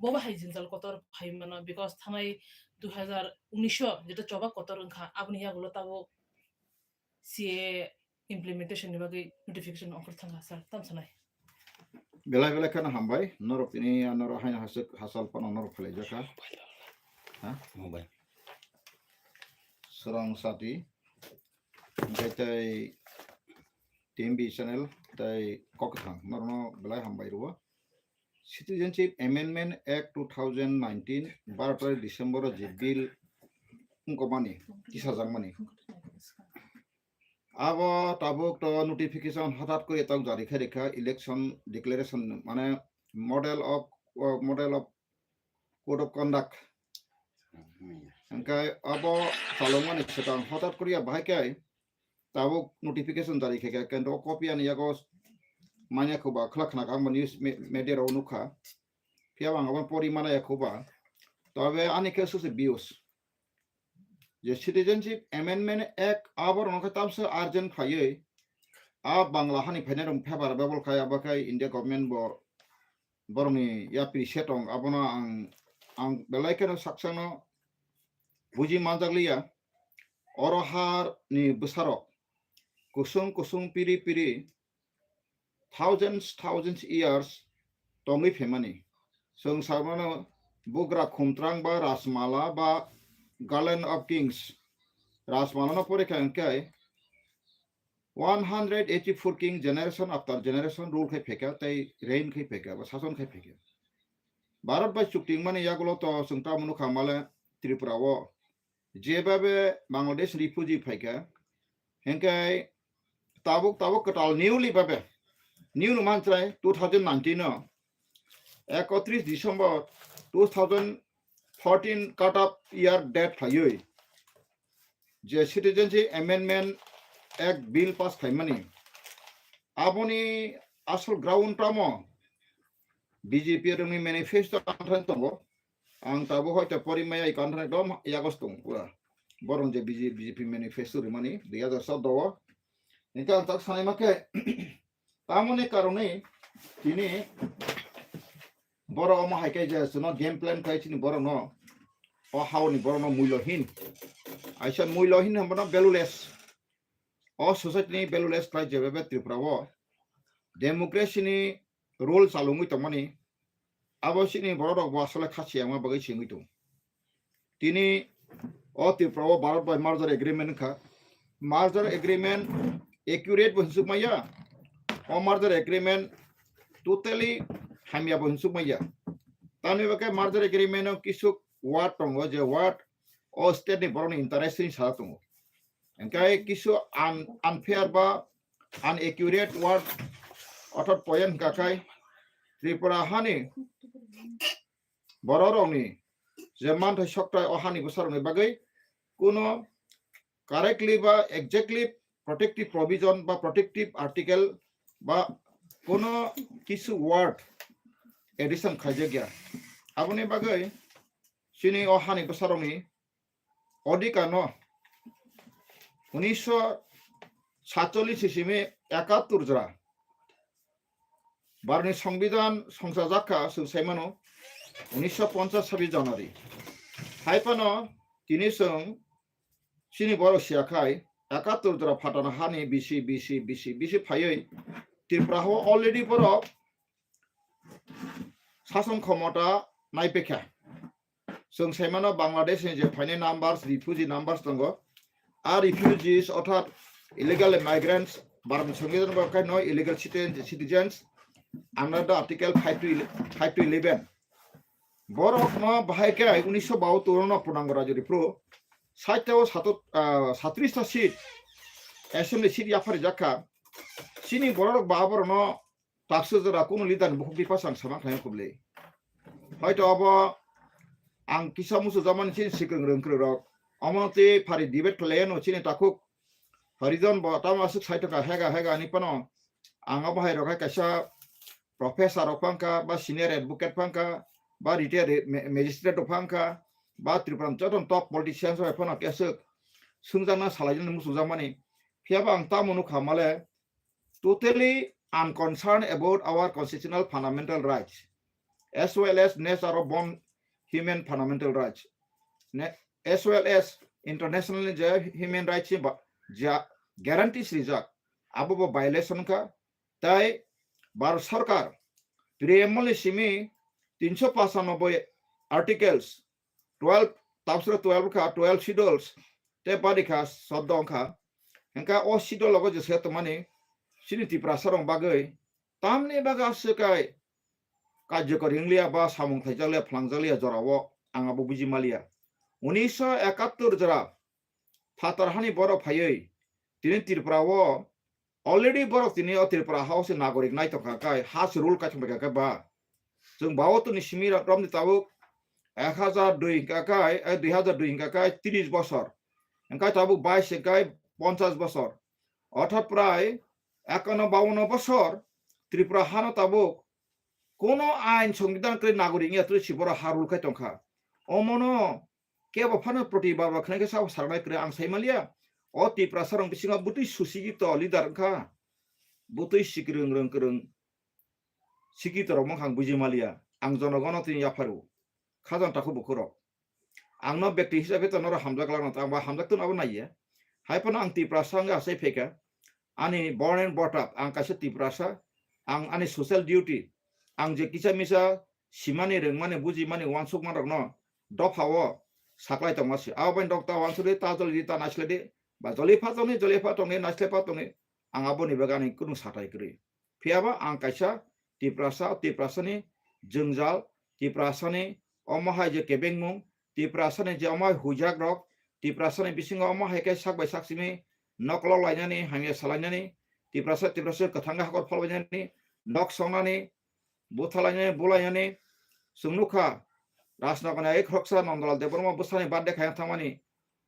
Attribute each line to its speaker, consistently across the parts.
Speaker 1: boba hai jinjal kotor hai mana because thanai 2019 যেটা চবা kotor ওংখা abni ya gulo tabo CA implementation ni bagi notification offer thanga sar tam sanai
Speaker 2: belai belai kana hambai norop ini noro haina hasuk hasal pan norop phale jaka ha
Speaker 3: mobile
Speaker 2: serang sati jaitai TMB channel tai kokathang norno belai hambai ruwa Citizenship Amendment Act 2019 12 December je bill ngomani kisajang mani abo tabuk to notification hatat kore tak jari kharekha election declaration mane model of code of conduct angkai abo salomani setang hatat korea bahai tabuk notification jari kheka kendo copy ani yago manya khoba khlakna kang news media ro nukha piawang abon porimana yakhoba তবে অনেক কিছু views যে citizenship amendment এক আবার অনেক তামসে urgent ফাইয়ে আ বাংলা হানি finer favour Bible খাই আবাকাই India government বরংনি Yippee সেটং আবনা আং bell icon সাকসানো বুজি মানজাগলিয়া অরহার নি বসারক কুসুম কুসুম পিরি পিরি thousands years tongi femani song sarmano bugra khumtrang ba rasmala ba garland of kings rasmala no pore kankai 184 king generation after generation rule khai pheka tai reign khai pheka ba shason khai pheka bharat ba chukting mane yagulo to sungta munu khamale tripura wo jebabe bangladesh refugee pheka henkai tabuk katal newly babe new mantrai 2019 no 31 December 2014 cut off year date ফাইয় যে citizenship amendment এক bill pass খাইমানি আপনি আসল ground টামো BJP এর manifesto কান্ট্রান দङ आं ताबो हयतो परिमाया कान्ट्रान दम यागस दङ पुरा बरं जे बिजेपि ম্যানিফেস্টো रिमानि 2007 दङ इनका तक सानै माके तामने कारणे तिनी বড় অমা হাইকাই যাচ্ছে ন গেম প্ল্যান খাইছিনি বড় ন অ হাওনি বড় ন মূল্যহীন আইসা মূল্যহীন হব না বেলুলেস অ সোসাইটিনি বেলুলেস খাই যেভাবে ত্রিপুরাও ডেমোক্রেসিনি রুল চালুঙ্গি তমানি আবশ্যিনি বড় রক আসলে খাসি আমার বাগৈ সিঙ্গি দं তিনি অ ত্রিপুরাও ভারত বাই মার্জার এগ্রিমেন্ট খা মার্জার এগ্রিমেন্ট একুরেট বহিসুক মাইয়া অ মার্জার এগ্রিমেন্ট টোটালি হামিয়া বহিসুক মাইয়া তানি বাকে মার্জার এগ্রিমেন্ট কিছু ওয়ার্ড দङ যে ওয়ার্ড অ স্টেটনি বড়নি ইন্টারেস্টनि সারা দङ এনকাই কিছু আনফেয়ার বা আনএকুরেট ওয়ার্ড অর্থাৎ পয়েন্ট কাকাই ত্রিপুরা হানি বড় রংনি যে মানথাই সকটাই অহানি বসারनि বাগৈ কোনো কারেক্টলি বা এক্স্যাক্টলি প্রটেক্টিভ প্রভিজন বা প্রটেক্টিভ আর্টিকেল বা কোনো কিছু ওয়ার্ড এডিশন খাইজে গিয়া আপনি বাগৈ সিনি অহানি বসারनि অধিকার 1947 ইসিমে 71 জরা भारतनि संविधान संसा जाखा सुसाइमानो 1950 26 জানুয়ারি हाइपानो तिनि जों सिनि बर' सियाखाय 71 जरा फाटानो हानि बिसि फायै त्रिपुराखौ अलरेडि बर' शासन क्षमता नायपेखा जों साइमानो बांलादेशनि जे फाइनाय नाम्बार्स रिफ्यूजी नाम्बार्स दङ आ रिफ्यूजीज अर्थात इलिगल माइग्रेंट्स भारतनि संविधान बायदियै no illegal citizens under the article 5 to 11 borok no bahai ke 1972 no punang rajuri pro saitao 37 ta seat assembly seat yafari jakha sini borok babor no taksu jara kono lidan bukbi pasang sama khayo kuble hoyto abo ang kisa musu zaman sin sikreng rengkro rok amonte phari debate plan o chini takuk harijon bo tamasuk saito ka hega ani pano anga bahai rokai kaisa Profesor Opangka, ba senior advocate Pangka, ba retired magistrate Opangka, ba Tripura Joton top politicians of Pona Kesuk, Sunzana Salajan Musuzamani, Piabang Tamunu Kamale, totally unconcerned about our constitutional fundamental rights. as well as nature born human fundamental rights, as well as international human rights guarantees rijak abo violation ka tai Bharat Sarkar preamble simi 395 articles 12 12 ka 12 schedules te padika sodong ka engka o schedule logo je set mani siniti prasarong bagai tamni baga sekai কার্যকর ইংলিয়া বা সামং থাইজালিয়া ফ্লাংজালিয়া জরাও আঙাবো বুজিমালিয়া 1971 জরা ফাতারহানি বরফ ফাইयै তিনি ত্রিপুরাও already বরফ তিনি Tripura house নাগরিক নাই তকাকাই হাস rule কাছমবাকাই বা जों बावतनि सिमिर रमनि ताबुक 1002 हिंकाकाय 2002 हिंकाकाय 30 বছর हिंकाय ताबुक 22 हिंकाय 50 বছর অর্থাৎ প্রায় 51 বছর ত্রিপুরা হানো তাবুক কোনো আইন সংবিধান করে নাগরিক ইয়া তুই সিবরা হারুল খাই টংখা অমনো কেবো ফানো প্রতিবাদ খানাকে সাব সারনাই করে আং সাইমালিয়া অ ত্রিপুরা সারং বিসিঙা বুতুই সুসিগিত লিডার খা বুতুই সিকিরং রং করং সিকিত রং মখাং বুজিমালিয়া आं जनगण তিনি याफारु खाजन ताखौ बखरो आंनो व्यक्ति हिसाबै त नर हामजाक लागन ता बा हामजाक त नाबो नाइया हायपन आं तिप्रासा आसे फेका आनि born and brought up आं कासे तिप्रासा आं आनि सोशल डिउटी आं जे किसा मिसा सिमानि रोंमाने बुजि माने वानसुक मानक न दफावो साख्लाय तमासि आबाइन डक्टर वानसुरि ताजल जिता नासलेदे बा जलिफा तंनि नासलेफा तंनि आं आबोनि बागानि कुनु साथाय करि फियाबा आं कायसा तिप्रासानि जोंजाल तिप्रासानि अमाहाय जे केबेंमुं तिप्रासानि जे अमाय हुजाक रक तिप्रासानि बिसिङाव अमाहाय के साकबाय साकसिमि नकल लायनानि हांगे सालायनानि तिप्रासा कथांगा हाखर फलबायनानि नक संनानि बुथालायनानि बुलायनानि सुंनुखा राजनगरनि एक रक्षा नंदलाल देबरमा बुसानि बादे खाया थामानि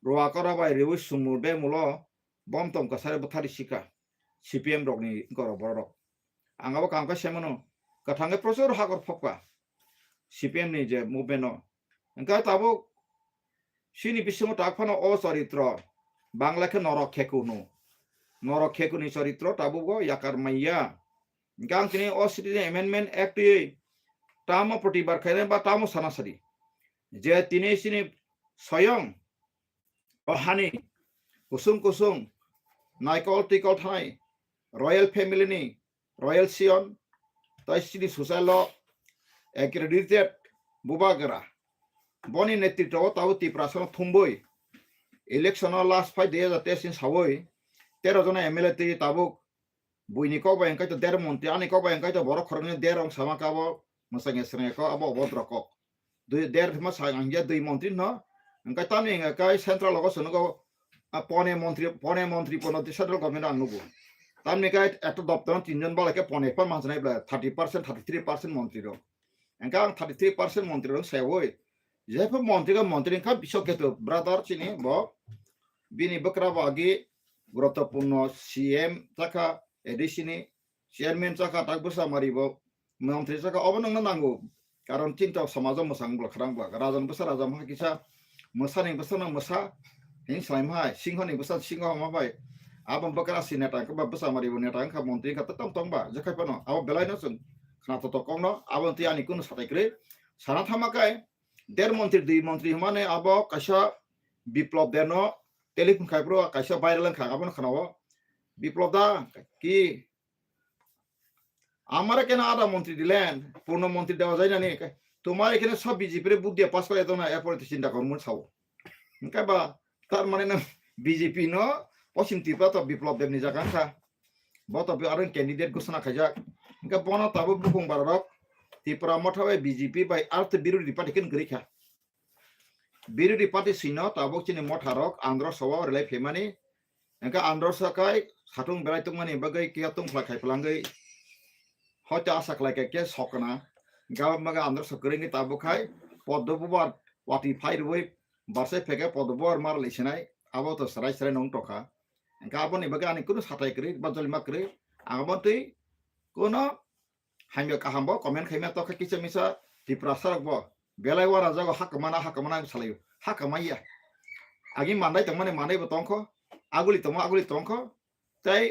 Speaker 2: रुवा कराबाय रेवि सुमुर बे मुलो बम तम कसारे बुथारि सिका CPM रकनि गर बरक आंगाबो कांका सेमनो कथांगे प्रचुर हागर फक्का CPM नि जे मुभमेन्ट ओंका ताबो सिनि बिसिङाव ताकफानो अ चरित्र बांलाखे नरखेकुनि चरित्र ताबो याकार माइया गां तिनि अ सिटिजेन एमेन्डमेन्ट एक्ट तामो प्रतिबाद खायने बा तामो सानासारि जे तिनि सिनि स्वयं अहानि कुसुम नायकल टिकल थानाय रयेल फेमिलिनि रयेल सियन ताइसिनि सोशल एक्रेडिटेड बुबागरा बनि नेतृत्व ताबो तिप्रासन थुम्बई इलेक्शन लास्ट फाइट 2023 सावै 13 जना MLA ति ताबो बुइनि को बायंकाय तो 1.5 मन्त्रि आनि को बायंकाय तो बरख खरने 1.5 सामाकाबो मसाङे सरेको अब अबद्रक 1.5 मा साङिया 2 मन्त्रि न अंकाय तानि अंकाय सेन्ट्रल लगो सनको पने मन्त्रि पनति सेन्ट्रल गभर्नमेन्ट आंनुगु तामिकाय एत दप्तर 3 जन बालाके पने पर माजनाय 30% 33% मन्त्रि रो अंका 33% मन्त्रि रो सेवै जेफो मन्त्रि का बिसकेतो ब्रादार चिनि ब बिनि बकरा बागी गुरुत्वपूर्ण CM जाका एडिसिनि चेयरमैन जाका ताकबसा मारिबो मन्त्रि जाका अबनंग नांगौ कारण चिन्ता समाज मोसां ब्लखरां बा राजन बसा राजा माकिसा मोसानि बसना मोसा हिं साइमहाय सिंहनि बसा सिंह माबाय आबम बकरा सिनेटा का बसा मारिबो नेटा का मन्त्रि का तम बा जखायपनो अब बेलायनो जों खानातो तकंनो आबन तियानि कुनु साथायग्रे साना थामाकाय 1.5 मन्त्रि 2 मन्त्रि माने अब कायसा बिप्लब देनो टेलिफोन खायब्रो कायसा भाइरल खागाबन खनावो बिप्लब दा कि हमारा केना आधा मंत्री दिलेन पूर्ण मंत्री देवा जाय नानि तुम्हारे केना सब बीजेपी रे बुद्धि पास करे तो ना एरपरे चिंता करमुन सावो ओंका बा तार माने न बीजेपी नो पश्चिम त्रिपुरा तो बिप्लब देवनि जागान था बत आरो कैंडिडेट घोषणा खायजाक ओंका बना ताबो बुकुं बारक त्रिपुरा मथावे बीजेपी बाय अर्थ विरोधी पार्टी केन गरिखा विरोधी पार्टी सिनो ताबो चिनि मथारक आंध्र सवा रेलाय फेमानि ओंका आंध्र सकाय साथुं बेरायतुं मानि बगै कियातुं फ्लाखायफ्लांगै हयतो आशा खालायके के सकना गाबा मगा आंध्र सकरेंगे ताबुखाय पद्मबुबार वाटी फाइरवै बारसे फेके पद्मबुबार मार लेसनाय आबो तो सराय नंग टका गाबोनि बगा आनि कुनु साथाय करि बजलि माकरि आगमतै कोनो हाइमे काहामबो कमेन्ट खाइमा तका किसे मिसा तिप्रासारबो बेलायवा राजागो हाकमाना सालायो हाकमाया आगि मानदाय तंमाने मानैबो तंखो आगुलि तंखो तै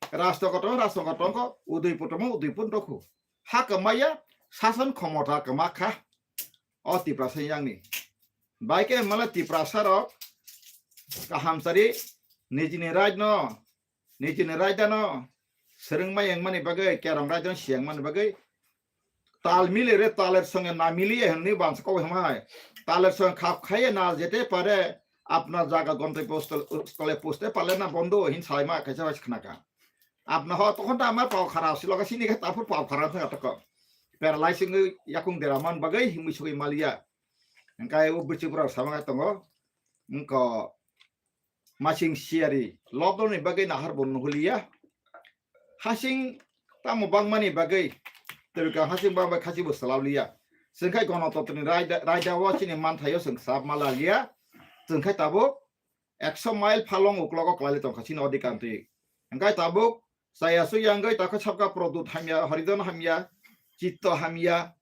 Speaker 2: राष्ट्रगत उदयपुर रखु हाकमाया শাসন ক্ষমতা কামাখা অ ত্রিপ্রাসা ইয়াংনি বাইকে মালা ত্রিপ্রাসার কাহামসারি নিজনি রাজ ন সেরংমাই এংমানি বাগে কেরং রাজন সিয়াংমানি বাগে তাল মিলে রে তালের সঙ্গে না মিলিয়ে হননি বাংস কবে হামায় তালের সঙ্গে খাপ খাইয়ে না যেতে পারে আপনার জায়গা গন্তব্যস্থলে পৌঁছতে পারলে না বন্ধু হিন সাইমা খাইছে বাস খানাকা আপনার হয় তখন তো আমার পাও খারাপ ছিল গাছিনি তারপর পাও খারাপ থাকে তক প্যারালাইসিং ইয়াকুং দেরামান বাগে হিমিসুই Malia engkai u bichipura samanga tongo engko masing siari lobdon ni bagai nahar bon hulia hasing tamu bangmani bagai terka hasing bang bagai khasi bosalaulia sengkai gonototni raida wachini manthayo seng sab malalia sengkai tabo 100 mile phalong uklogo klali tong khasini odikanti engkai tabo saya suyanggai takha chapka produt hamya haridon hamya chitto hamya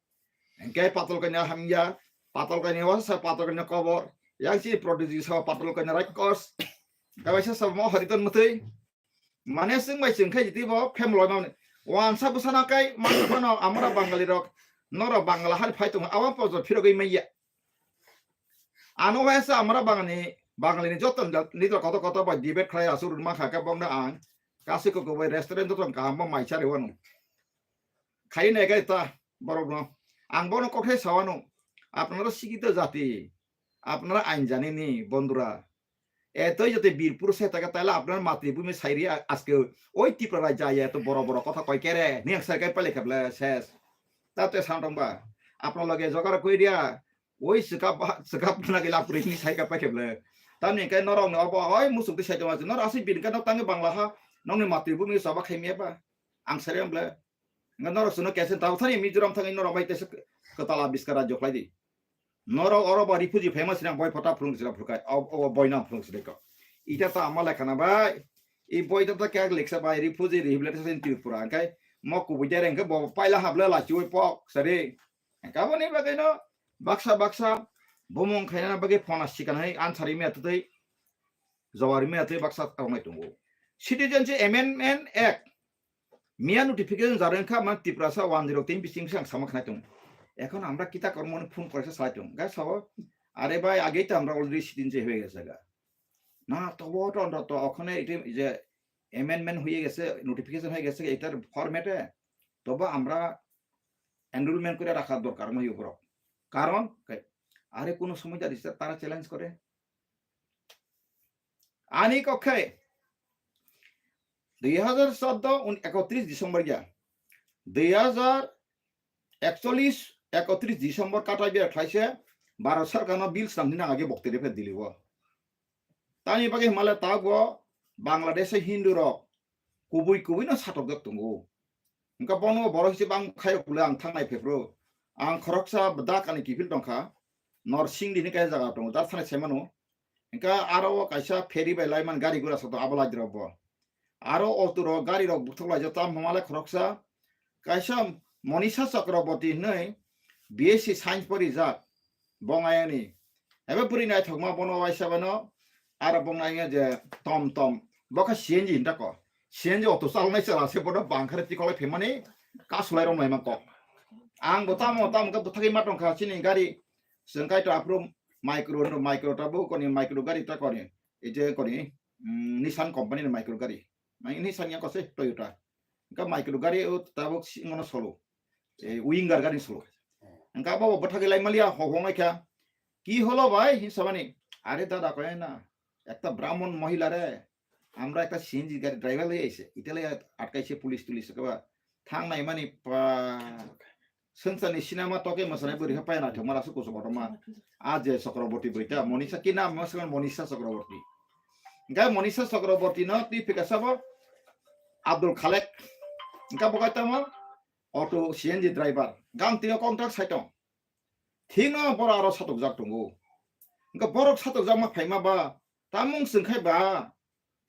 Speaker 2: engkai patol kanya hamya patol kanya wasa patol kanya cover yang si produksi sa patol kanya right course kawai sa mo hariton mutui mane sing mai sing khai jiti bo phem loi ma wan sa busana kai man phano amara bangali rok nora bangla har phai tung awan pojo phirogai maiya ano wasa amara bangali ni joton nidro kota ba debate khlai asur ma kha ka bong na ang kasi ko bai restaurant joton ka ma mai chare wanu khai ne ga ta borok no ang bono kothai sawanu আপনারা শিক্ষিত জাতি আপনারা আইন জানেনি বন্ধুরা এতই যদি বীরপুর সে থাকে তাহলে আপনার মাতৃভূমি সাইরি আজকে ওই ত্রিপুরা যায় এত বড় বড় কথা কয় কেরে নিয়ে সাইকাই পালে খেপলে শেষ তাতে সাউন্ডবা আপনার লগে জগার কই দিয়া ওই সেকাপ না গেলে আপনি নি সাইকা পাই খেপলে তানি কাই নরং নব ওই মুসুকতে সাইতে মাঝে নর আসি বিনকা ন তাঙ্গে বাংলা হা নংনি মাতৃভূমি সবা খাইমিয়াবা আং সারিয়ামলে নর সুনো কেসেন তাও থানি মিজোরাম থাঙ্গে নর বাইতে কতালা বিস্কারা জখলাইদি নরক অরব রিফিউজি ফেমাস না বই ফটা ফ্রুংসিলা ফ্রুকাই ও বই না ফ্রুংসিলেক ইটা তো আমালা খানা ভাই এই বইটা তো কে লেখসা ভাই রিফিউজি রিহেবিলিটেশন ত্রিপুরা কাই মকু বুইতে রেঙ্কে ব পাইলা হাবলে লাচিওই পক সারে কাবনি বাগে ন বাক্সা বমং খাইনা বাগে ফনা Seikan high Ansari মেতই জওয়ারি মেতই Baksa তাওনাই দंगो citizenship amendment act মিয়া নোটিফিকেশন জারেনখা মান ত্রিপুরা 103 বিসিং সাং সামখানাই দं এখন আমরা কিতা কর্ম ফোন করেছে সাইটং গাই সব আরে ভাই আগেই তো আমরা অলরেডি সিদিন যে হয়ে গেছে গা না তবু তো ওখানে এটা যে অ্যামেন্ডমেন্ট হয়ে গেছে নোটিফিকেশন হয়ে গেছে এটার ফরম্যাটে তবে আমরা এনরোলমেন্ট করে রাখার দরকার মই উপর কারণ আরে কোন সময় যা দিছে তারা চ্যালেঞ্জ করে আনি কক্ষে 2014 31 ডিসেম্বর গিয়া 2041 31 ডিসেম্বর কাটাই বিয়া খাইছে ভারত সরকার বিল সামনে আগে বক্তব্য ফের দিলিব তানি বাগে হিমালয় তাগ বাংলাদেশ হিন্দু রক কুবুই না সাতক দंगो ইনকা বনো বড় হিসেবে আং খায়কুলে আং থাंनाय फेफ्रो आं खरकसा दा कानि किफिल दंखा नरसिं दिनि काय जागा दं दा थानाय सेमानो इनका आरो कायसा फेरि बायलाय मान गारि गुरा सतो आबला दिरब आरो अटुरो गारि रक बुथला जता हिमालय खरकसा कायसा मनीषा चक्रवर्ती नै बीएससी साइंस परि जा बंगायनि एबे पुरि नाय थगमा बनो वाइसाबानो आरो बंगाय जे टम बका सीएनजी हिनताक सीएनजी अटो चालनाय चलासे बड बांखारे तिकले फेमानि कासलाय रमनाय माको आं बताम का बुथागै मा दंखा सिनि गारि जोंकाय तो आप्रो माइक्रो ताबो कोनि माइक्रो गारि ता कोनि इजे कोनि निसान कंपनी माइक्रो गारि माइ निसान या कसे टयोटा का माइक्रो गारि ताबो सिंगनो सलो ए उइंगार गारि सलो का बाबा बुथागै लाइमालिया हगंनाय क्या কি হলো ভাই হিসাবানি আরে দাদা কয় না একটা ব্রাহ্মণ মহিলা রে আমরা একটা সিএনজি গাড়ি ড্রাইভার লই আইছে ইতালে আটকাইছে পুলিশ কবা থাংনাই মানি संसारनि सिनेमा तके मसनाय बोरै पाय ना थमारासो कोसो बटमा आज चक्रवर्ती बइता मनीषा कि नाम मसगन मनीषा चक्रवर्ती गाय मनीषा चक्रवर्ती न ती फिकासाब आब्दुल खालेक इनका बगातम ऑटो सीएनजी ड्राइवर गाम तिनो कॉन्ट्रैक्ट साइटं थिनो बर आरो सातक जाक दंगो इनका बरक सातक जाक मा फाइमा बा तामुं संखाय बा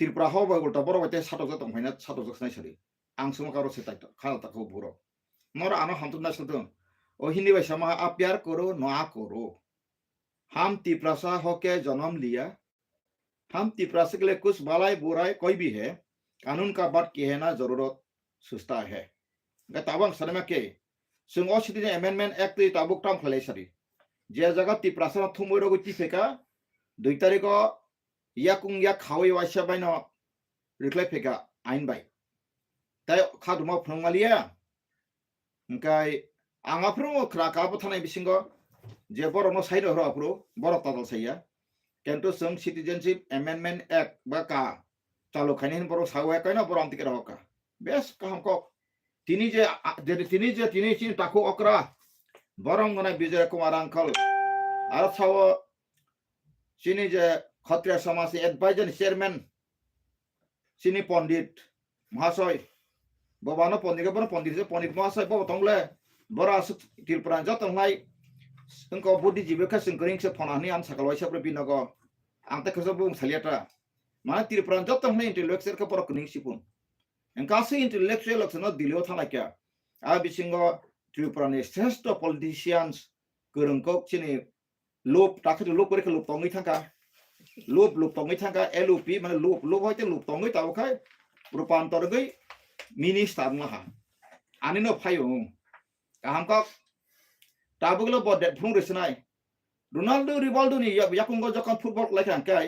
Speaker 2: त्रिपुरा हो बा गलता बर बाते सातक जाक दं फाइना सातक जाक नाय सरि आं सुमा कारो सेटाय खाल ताखौ बुरो नर आनो हमतु ना सदों ओ हिंदी भाषा में आप प्यार करो ना करो हम तिपरासा होके जन्म लिया हम तिपरासा के लिए कुछ भलाई बुराई कोई भी है कानून का बात कहना जरूरत सुस्ता है गतावंग सनमा के जों अ सिटिजेन एमेन्डमेन्ट एक्ट दै ताबुक टाम खालाय सारि जे जागा ति प्रासना थुमय रगो ति फेका 2 तारिखो याकुं या खावै वाइसा बायनो रिख्लाय फेका आइन बाय ताय खादुमा फंमालिया ओंखाय आंगाफ्रो क्राकाबो थानाय बिसिंगो जे बरनो साइड हरो आप्रो बर तादल साइया किन्तु जों सिटिजेनशिप एमेन्डमेन्ट एक्ट बा का चालू खायनि बर सावया कायना बर अंतिके रहका बेस काहमको तिनी चिन ताको अक्रा बरं गनाय विजय कुमार अंकल आरो साव चिनी जे खत्रिया समाज एडभाइजर चेयरमैन चिनी पंडित महाशय बबानो पंडित महाशय बब तंगले बरा तिरपुरा जतंलाय जोंखौ बुद्धिजीबीखौ जोंखौ फनानै आं साखाल वाइसाब्रो बिनगो आं तेखौ बुं सालियाटा माने तिरपुरा जतंलाय इंटेलेक्चुअलखौ बरक निं सिपुन गासै इंटेलेक्चुअल लक्षणा दिल्लीयाव थानायका आ बिसिंगो त्रिपुरानि श्रेष्ठ पलिटिशियान्स गोरोंखौ चिनि लुप ताखौ लुप करेखौ लुप तङै थांगा एलओपि माने लुप हयते लुप तङै तावखाय रूपान्तरगै मिनिस्टार महा आनिनो फायो गाहामका ताबुगलो बदे फुं रेसनाय रोनाल्डो रिवाल्डो नि याकुंगो जखन फुटबल लायखांखाय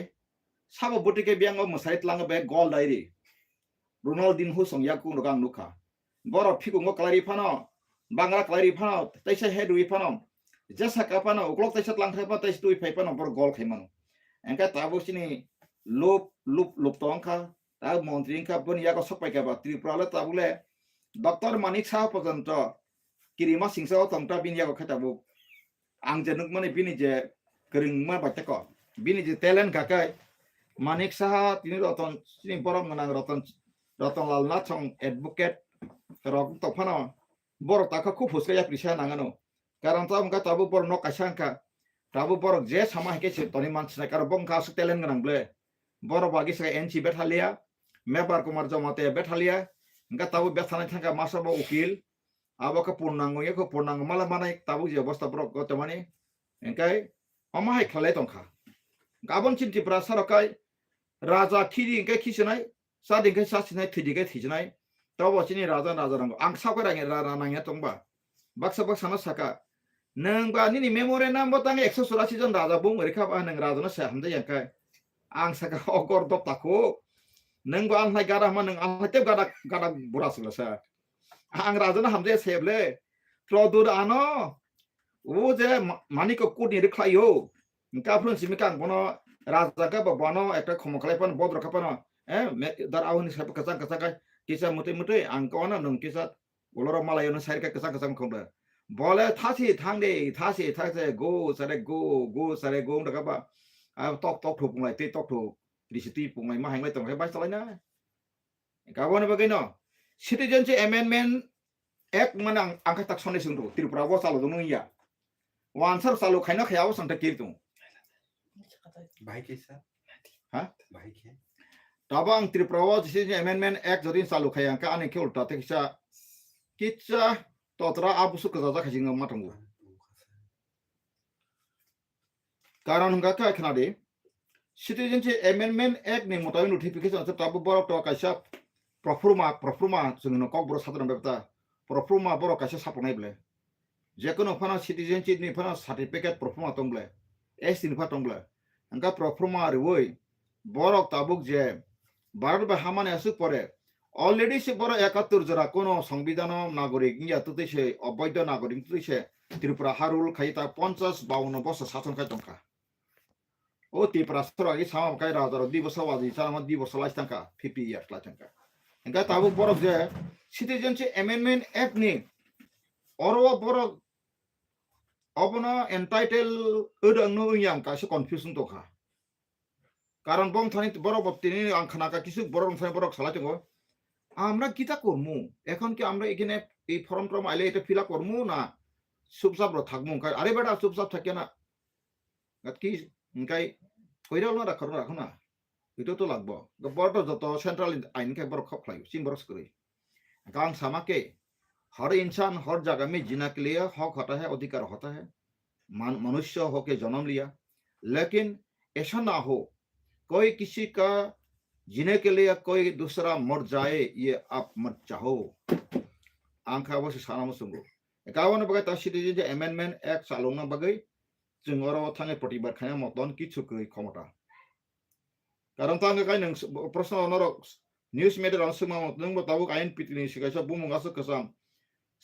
Speaker 2: साबो बुटिके बियांगो मसाइट लाङो बे गल डायरी रोनाल्डिनहो संयाकुं रगां नुखा बर फिगुंगो क्लारि फानो बांगा क्लारि फानो तैसे हेडुइ फानो जसा का फानो उक्लक तैसे लांथायपा तैसे दुइ फाइपानो बर गल खायमानो एंका ताबुसिनि लुप तंखा ता मंत्री का बनियागो सपायका बा त्रिपुराले ताबुले डॉक्टर मानिक साहा पर्यंत किरिमा सिंसाव तंटा बिनियागो खताबु आं जेनुक माने बिनि जे गोरोंमा बायतको बिनि जे टैलेंट काकाय मानिक साहा तिनि रतन सिनि बरम गनां रतनलाल नाथं एडवोकेट रक तफानो बर ताका खूब हुसकाया प्रिसा नांगानो कारण ताबु बर न कायसांका ताबु बर जे सामा हेके से तनि मानसिना कार बंका सु टैलेंट गनांब्ले बर बागि से एनसी बेथालिया मेबर कुमार जमाते बेथालिया इंका ताबु बेथानाय थांका मासाबो उकिल आबो पूर्णांग माला मानाय ताबु जे अवस्था बर गतमानि इंकाय अमाहाय खालाय तंखा गाबन चिन्तिफ्रा सरकाय राजा खिरि इंकाय खिसनाय सादिंकाय सासिनाय थैदिकाय थैजनाय ताबो चिनि राजा रंगो आं सावराय राजा नांया तंबा बाक्सा साना साका नोंबा निनि मेमोरेन्डाम बतांग 184 जन राजा बुं रेखाबा नों राजानो से हमदे यांकाय आं साका अगर दप्ताखौ नोंबा आंहाय गारामा नों आंहायते गादा बुरासलसा आं राजानो हमदे सेबले ट्रदुर आनो ओ जे मानिको कुनि रिख्लायो काफ्रन सिमिकां बनो राजा का बनो एकटा खमखलायपन बद्रखापन दार आवनि साप कचा किसा मुते आं कोना नों किसा बोलर मालायनो साइरका कचा खोंदो बोले थासी थांसे गो सारे गो दकाबा आ टक ठोपुंलाय ते टक ठो रिसिटी पुंलाय मा हांलाय तंगाय बाय चलायना गाबोन बगैनो सिटिजेनशिप एमेन्डमेन्ट एक्ट माने आंखा तक सने सुंदो त्रिपुरा बो चालु दङ या वानसार चालु खायना खायाव संता किरतु
Speaker 3: भाई कैसा
Speaker 2: हा
Speaker 3: भाई के
Speaker 2: तब आं त्रिपुरा सिटिजेन एमेन्डमेन्ट एक्ट जदि चालु खाया का आने के उल्टा ते किसा तोतरा आबुसु कजा खाजिंग माथंगु कारण हंगा का खनादे सिटिजेनशिप एमेन्डमेन्ट एक्ट नि मताबै नोटिफिकेशन तब बर तो कायसा प्रफुमा जोंनो कक बर साधारण बेबता प्रफुमा बर कायसा सापनाय ब्ले जेकुनो फाना सिटिजेनशिप नि फाना सर्टिफिकेट प्रफुमा तंब्ले एस नि फा तंब्ले हंगा प्रफुमा रिवै बर ताबुक जे भारत बा हामाने असु परे ऑलरेडी से बर 71 जरा कोनो संविधान नागरिक या तुतैसे अवैध नागरिक तुतैसे त्रिपुरा हारुल खायता 50-52 वर्ष शासन खाय तंका ओ त्रिपुरा सरकारि सामा खाय राजा दिवस वादी सामा दिवस लाइस्तांका 50 इयर्स लाइस्तांका हंगा ताबु बर जे सिटिजेनशिप एमेन्डमेन्ट एक्ट नि अरो बर अबना एन्टाइटेल ओदंनो यां कासे कन्फ्यूजन तोखा कारण बम थानि बर बत्तिनि आं खानाका किसु बर थानि बर सालायतंगो আমরা কিতা করমু এখন কি আমরা এখানে এই ফর্ম আইলে এটা ফিল আপ করমু না চুপচাপ থাকমু আরে বেটা চুপচাপ থাকে না কি ওনকাই কইরাও না রাখো না এটা তো লাগবো বড় যত সেন্ট্রাল আইন কে বড় খপ খাইयो सिम बरस करे गांग सामा के हर इंसान हर जगह में जीना के लिए हक होता है अधिकार होता है मनुष्य होके जन्म लिया लेकिन ऐसा ना हो कोई किसी का जीने के लिए कोई दूसरा मर जाए ये आप मत चाहो आंखा बस साना सुंगो Kawan bagai ta citizen je amendment act salong bagai जों अराव थाङै प्रतिबाद खाया मतन किछु गै क्षमता कारण तांगे काय नों प्रश्न नरक न्यूज मीडिया रन सुमा नों बताबो आइन पिटिनि सिगाइसा बुमुगासो कसम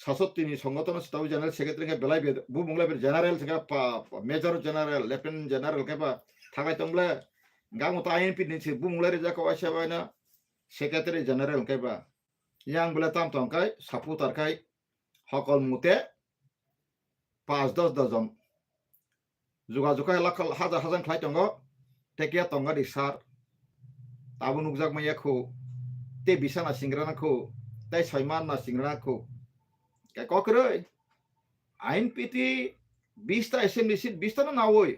Speaker 2: सासत्तिनि संगठन स्टाफ जनरल सेक्रेटारि के बेलाय बुमुंगला बे जनरल सगा मेजर जनरल लेफ्टिनेंट जनरल केबा थागाय तंगले गामो ता आइन पिटिनि से बुमुंगला रे जाको आसेबायना सेक्रेटारि जनरल केबा yang bela tam tongkai saputar kai hokol mute 5-10 dozen juga lakal hajar khlai tongo tekia tonga di sar tabu nukjak maya ko te bisana singrana ko tai saiman na singrana ko kai kokroi ain piti 20 ta assembly seat 20 ta na nawoi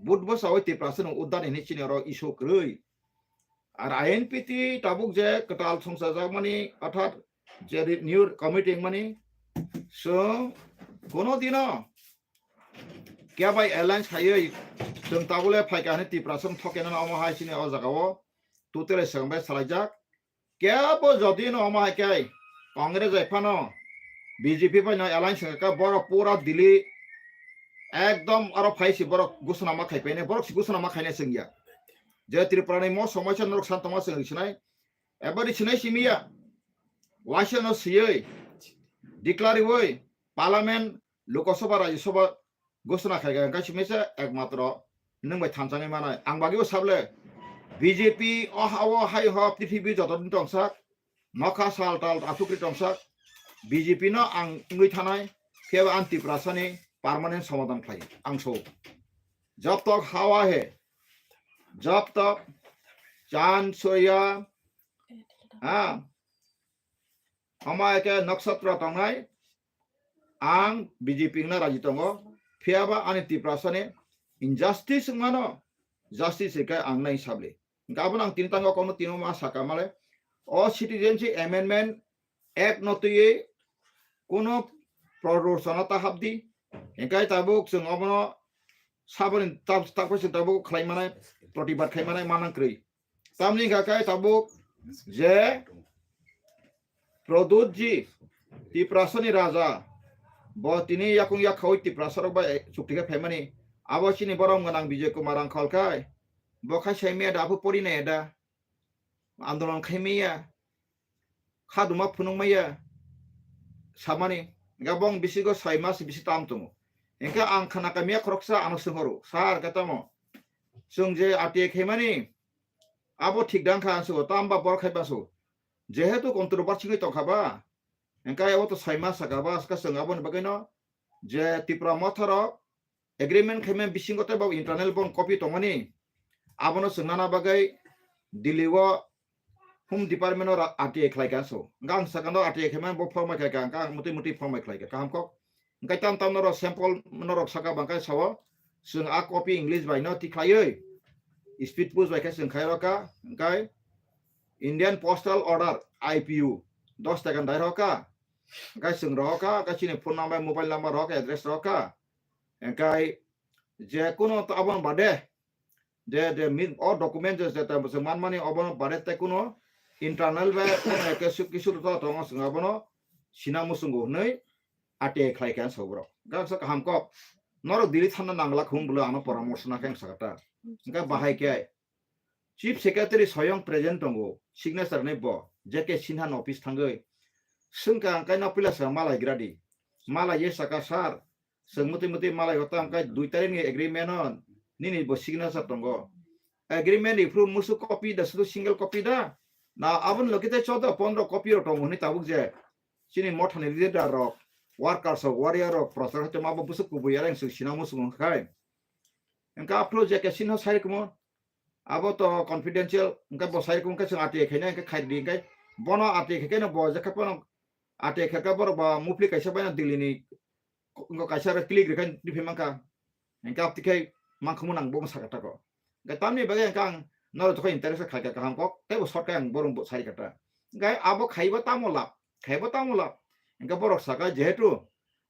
Speaker 2: budbo sawai te prasen udan ini chini ro isu kroi আর INPT Tabuk যে কটাল সংসদ মানে অর্থাৎ যে new committee মানে so কোনো দিন কে by alliance high जों তাবলে ফাইকানে টিপ্রাসম থকেন অমহাই সিনে অ জাগাও তুতেলে সংবে সালাইজাক কেবো যদি ন অমহাই কাই কংগ্রেস এফানো বিজেপি পাই না এলায়েন্স কা বড় পুরা দিলি একদম আরো ফাইসি বড় ঘোষণা খাইপাইনে বড় ঘোষণা খাইনে সঙ্গিয়া যে ত্রিপুরানি মো সমস্যা নরক শান্তমা সিনাই এবারে সিনাই সিমিয়া ওয়াশন সিयै ডিক্লারি ওই পার্লামেন্ট লোকসভা রাজ্যসভা ঘোষণা খাইগা গাय सिमेसे एकमात्र नंबाय थानजाङै मानाय आं बागिबो साबले বিজেপি অহাও হাই হ পৃথিবী যতদিন টংসাক নখা সাল তাল আফুক্রি টংসাক বিজেপি ন আं इंगै थानाय केव आंति प्रासानि पार्मानेंट समाधान खाइ आं सौ जब तक हवा है जब तक चांद सूर्य हमारे के नक्षत्र तंगाय आं बीजेपी ना राजी तंगो फियाबा आनि तिप्रासने इनजास्टिस मानो जस्टिस के आं नाइ साबले गाबन आं तिन तंगो कोनो तिनो मा साका माले ओ सिटीजनशिप अमेंडमेंट एक्ट नतुये कोनो प्रदर्शनता हाबदि एकाय ताबुक जों अबनो साबन ताबुक ताबुक खालायमानाय प्रतिबाद खालायमानाय मानांख्रै तामनि गाकाय ताबुक जे प्रदुत जी तिप्रासनि राजा बतिनि याकुं याखाव तिप्रासरक बा चुक्तिखा फेमानि आबसिनि बरम गनां विजय कुमार आंखालखाय बखा सैमिया दाबो परिनाय दा आन्दोलन खायमिया खादुमा फुनुंमाया सामानि गाबं बिसिगो साइमास बिसि ताम दङ एंका आं खानाकामिया खरकसा आं सोंहरो सार गातामो जों जे आटिए खायमानि आबो थिगदांखा आंसो तामबा बर खायबासो जेहेतु कन्ट्रोभार्सि तंखाबा एंका एबो तो साइमा सागाबा आसका सोंगाबन बगैनो जे तिप्रा मथरो एग्रीमेंट खायमे बिसिंगते बा इंटरनल बन कपि तंगनि आबनो सोंनाना बगै दिल्लीव होम डिपार्टमेंट और आटिए खायगासो गां सागानो आटिए खायमे बो फर्मा खायगा गां मुति मुति फर्मा खायगा कामको एंका ताम ताम नरो सैंपल नरो सागा बांकाय सावो जों आ कपि इंग्लिश बायनो तिखायै स्पीड पोस्ट बायका जों खायरका एंकाय इंडियन पोस्टल ऑर्डर IPU 10 টাকা দাই রকা গাই সং রকা গাছিনে ফোন নাম্বার মোবাইল নাম্বার রকা অ্যাড্রেস রকা একাই যে কোনো আবন বাদে যে মিন অ ডকুমেন্ট যে তা মান মানে অবন বাদে তে কোনো ইন্টারনাল বে কিছু তো তো সং আবন সিনা মুসুঙ্গো नै আটে খাইকান সব্র গাছ হামক নর দিলি থানা নাংলা খুম বলে আনো পরামর্শ না কেন সাকাটা গা বাহাই কে চিফ সেক্রেটারি স্বয়ং প্রেজেন্ট দंगो सिग्नेचर नै ब जेके सिनहान ऑफिस थांगै सोंका अंकाय नपिला सा मालाय ग्राडी मालाय ये साका सार सोंमुति मुति मालाय होता अंकाय 2 तारिख नि एग्रीमेंट न निनि ब सिग्नेचर दंगो एग्रीमेंट इफ्रु मुसु कॉपी दसु सिंगल कॉपी दा ना आबन लगिते 14 15 कॉपी रो दंगो नि ताबुक जे सिनि मथानि लिडार रो वर्कर्स वारियर रो प्रोसेस हते माबा बुसु कुबुया रें सिना मुसु खाय अंका अफ्रो जेके सिनह साइकमो abo to confidential engka bo sai kung ka sing ati khena engka khai di engka bono ati khena bo jaka pono ati khaka bor ba mupli kaisa bana dilini engko kaisa ra klik kan di phemangka engka apti khai mangkhmu nang bo sakata ko engka tamni bage engka nor to interest khaka kaham kok te bo short kan borong bo sai kata engka abo khaiba tamola engka borok saka jehetu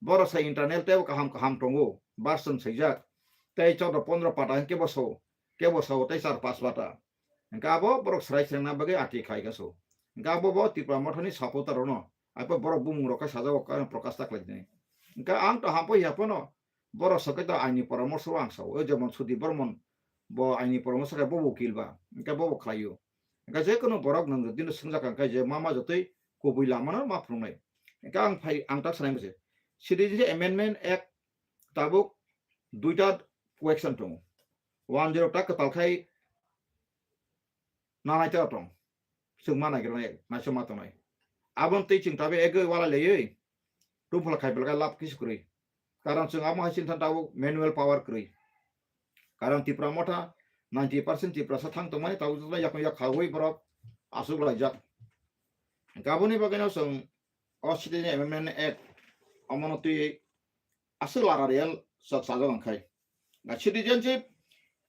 Speaker 2: boro sai internet te kaham tongo barson saijak te 14 15 pata engke boso केबो Sao तै 4-5 बाटा Enka बो बरक सराय सेंना बगे आटि खाइगासो Enka बो तिप्रा मठनि सापोतार न आइपो बरक बुमुं रका साजाव का प्रकाश ताकलाय Ka ang to hampo ya pono boro sakita aini paramorsho ang saw o যেমন সুদি Barman bo aini paramorsho ka bo ukil ba ka bo khlayo ka je kono borok nang din sungjakan ka je mama jotoi kobui lamana ma phrungnai ka ang phai ang tak sanai mese Citizenship Amendment Act tabuk duita question tong 10 ta katalkhai nanai ta tong sungma nagirnai na suma tonai abon tei ching tabe ege wala leyei tumphla khaibelga lap kis kuri karon chung amo hasin than tabuk manual power kuri karon tipra motha 90% tipra sathang tomani tabu la yak yak khawoi borok asuk lajak gaboni bagena sung Citizenship Amendment Act amonoti asul ararial sak sajang khai na Citizenship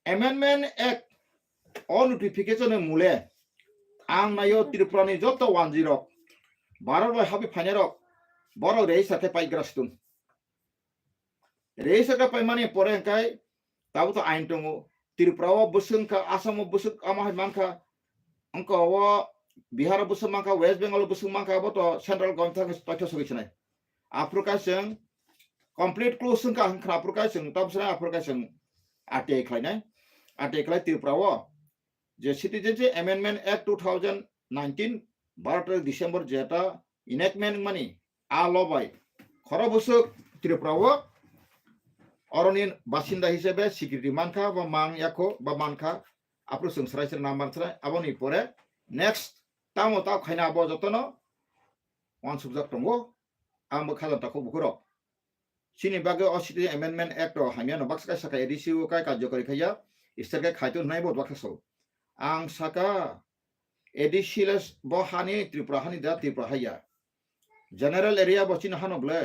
Speaker 2: Amendment Act on notification mule ang nayo Tripurani joto 10 Barar boy habi fanero boro rei sate pai grastun rei sate pai mani pore kai tabu to ain tongo Tripura busung ka Assam busuk amah manka angko wa Bihar busung manka West Bengal busung manka boto central government ta sogi chnai Africa sing complete close ka khra Africa sing tab sra Africa sing ate khlainai ate khlai Tripura wa je Citizenship Amendment Act 2019 12 December jeta enactment mani alobai khoro busuk Tripura wa অরণ্যের বাসিন্দা হিসেবে স্বীকৃতি মানখা বা মান ইয়াকো বা মানখা আপনি সংসারাইছেন নাম মানছাই আবনি পরে নেক্সট তামো তাও খাইনা আবো যতন ওয়ান সুবজেক্ট দঙ্গো আমবো খাজান তাকো বুকুরো সিনি বাগে অসিটি অ্যামেন্ডমেন্ট অ্যাক্ট হামিয়ানো বাক্সকা সাকা এডিসিও কাই কার্যকরী খাইয়া ইস্টারকে খাইতো নাই বদ বাক্সাসো আং সাকা এডিসিলেস ব হানি ত্রিপুরা হানি দা ত্রিপুরা হাইয়া জেনারেল এরিয়া বচিন হানবলে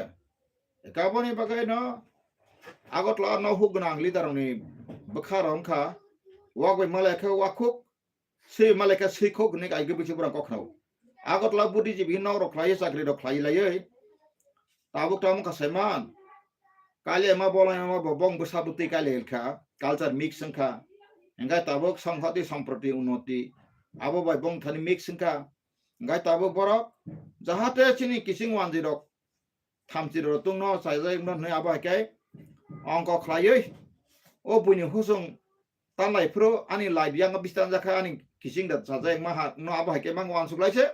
Speaker 2: একাবনি বাগে ন আগতলা ন হুগনাং লিদারনি বখারংখা ওয়াগৈ মালাইখা ওয়াখুক সেই মালাইখা সেইখক নে আইগে বিচিবরা কখনাও আগতলা বুদ্ধিজীবী ন রখলাই চাকরি রখলাই লাयै তাবুক তামু কাসাইমান কালে মা বলাই মা বং বসাবুতি কালে এলখা কালচার মিক্স সংখা এঙ্গাই তাবুক সংহতি সম্প্রতি উন্নতি আবো বাই বং থানি মিক্স সংখা এঙ্গাই তাবুক বরক যাহাতে চিনি কিসিং ওয়ানজিরক থামচির তুং ন সাইজাই ন नै আবাইকাই অঙ্ক খাইयै ও বুনি হুসুং তানলাই ফ্রো আনি লাইভ ইয়াং বিস্তান জাখা আনি কিসিং দা সাজাই মা হা ন আবাইকে মান ওয়ান সুলাইছে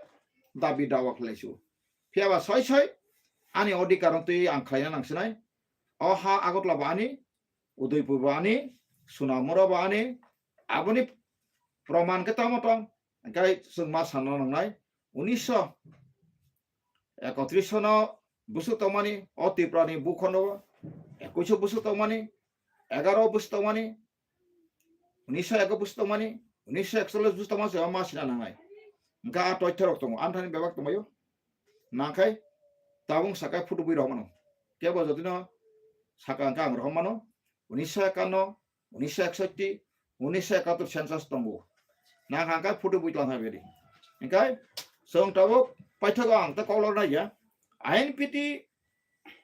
Speaker 2: দাবি দাওয়া খাইছু ফিয়াবা ছয় ছয় আনি অধিকারন তুই আং খাইনা নাংসিনাই অ হা আগতলা বানি উদয়পুর বানি সুনামুরা বানি আবনি প্রমাণ কে তামতং গাই সুং মা সানো নাংনাই 1931 সন বুসু তমানি অ ত্রিপুরানি বুখন্ড 21 বুসু তমানি 11 বুসু তমানি 1901 বুসু তমানি 1941 বুসু তমানি মা সিনা নাংনাই গা তথ্য রক দङ আনথানি বেবাক দङयो নাখাই তাবুং সাকাই ফুটুবই রহমানো কেবল যদিন সাকা আং আং রহমানো 1951 1961 1971 সেন্সাস দङ না হাঙ্কা ফুটুবই লানা বেরি একাই সং তাবুক পাইথক আং তা কলর নাইয়া আইন পিটি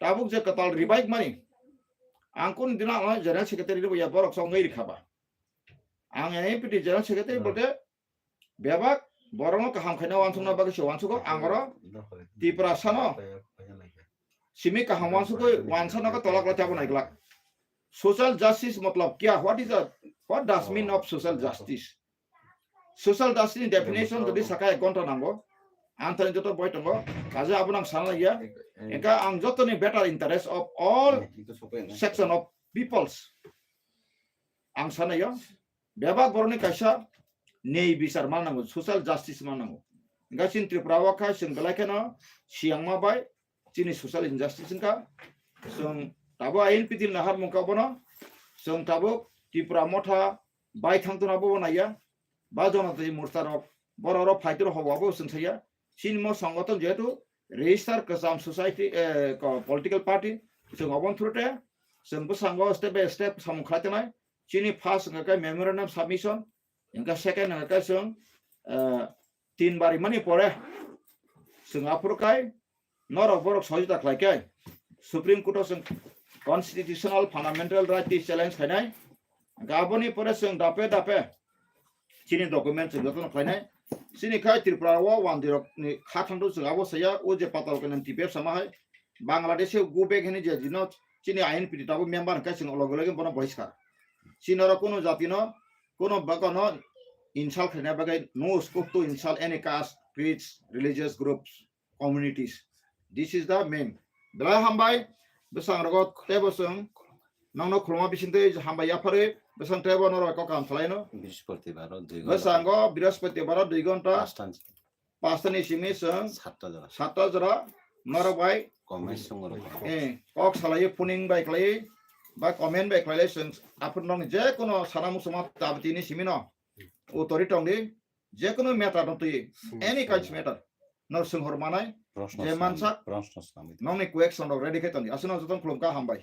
Speaker 2: তাবুক যে কতাল রিভাইভ মানি আং কোন দিনা জেনারেল সেক্রেটারি বইয়া বরক সঙ্গই রিখাবা আং আইন পিটি জেনারেল সেক্রেটারি বলতে বেবাক বরং কাহাম খাইনা ওয়ানসুনা বাগে সেওয়ানসুকো আংরা ত্রিপুরা সানো सिमी कहावान सुको वांसना का तलाक लचाबो नाइगला सोशल जस्टिस मतलब क्या what does mean of social justice definition जदि साका एक घंटा नांगो आंतनि जतो बयतंगो काजे आबुनां सानलाया एका आं जतोनि better interest of all section of peoples आं सानयो बेबाक बरनि कायसा नेय बिचार मानांगो सोशल जस्टिस मानांगो गासिन त्रिपुरा वाखा सिंगलायखाना सियांमा बाय Cini social injustice ka sung tabo ain pitil nahar muka bono sung tabo Tripura motha bai thang tuna bo na ya ba jona te murtarok bororo fighter hobo abo sung saya sin mo sangoton jetu register kasam society political party sung obon throte sung bo sango step by step samkhlate nai chini first nga memorandum submission nga second nga sung 3 bari mani pore sung apurkai Norok borok sojita klaikai Supreme Court of Constitutional Fundamental Right Challenge khainai gaboni pore sung dape chini document sung jotono khainai sini khai Tripura wa 10 ni khathando sung abo saya o je patal kanan tipe sama hai বাংলাদেশে go back হিনি যে জিনো চিনি INPT তাবো member কাছে অলগ অলগ বনা বহিষ্কার চিনর কোনো জাতিনো কোনো বাগানো insult খাইনা বাগাই no scope to insult any caste creeds religious groups communities this is the main বেলা হামবাই বেসাং রগত তেবসং নংনো খুলমা বিসিনতে হামবাই ইয়াফারে বেসাং তেব নর কাম ফলাইনো
Speaker 4: বৃহস্পতিবার 2 ঘন্টা
Speaker 2: বেসাঙ্গ বৃহস্পতিবার 2 ঘন্টা 5টানি সিমি সং
Speaker 4: 7টা জনা
Speaker 2: 7টা জরা নরবাই
Speaker 4: কমেন্ট সংগ্রহ
Speaker 2: কক সালাयो পুনিং বাই ক্লাই বা কমেন্ট বাই ক্লাই সং আপন নং যে কোনো সানা মুসমা তাবতিনি সিমিনো উতরি টংদি যে কোনো মেটার নতুই এনি কাইন্ডস মেটার নরসিং হরমানাই
Speaker 4: প্রশ্ন
Speaker 2: যে মানসা
Speaker 4: প্রশ্ন সামিত
Speaker 2: নংনি কুয়েকশন রেডি খাইতনি আসুন যতন খুলমকা হামবাই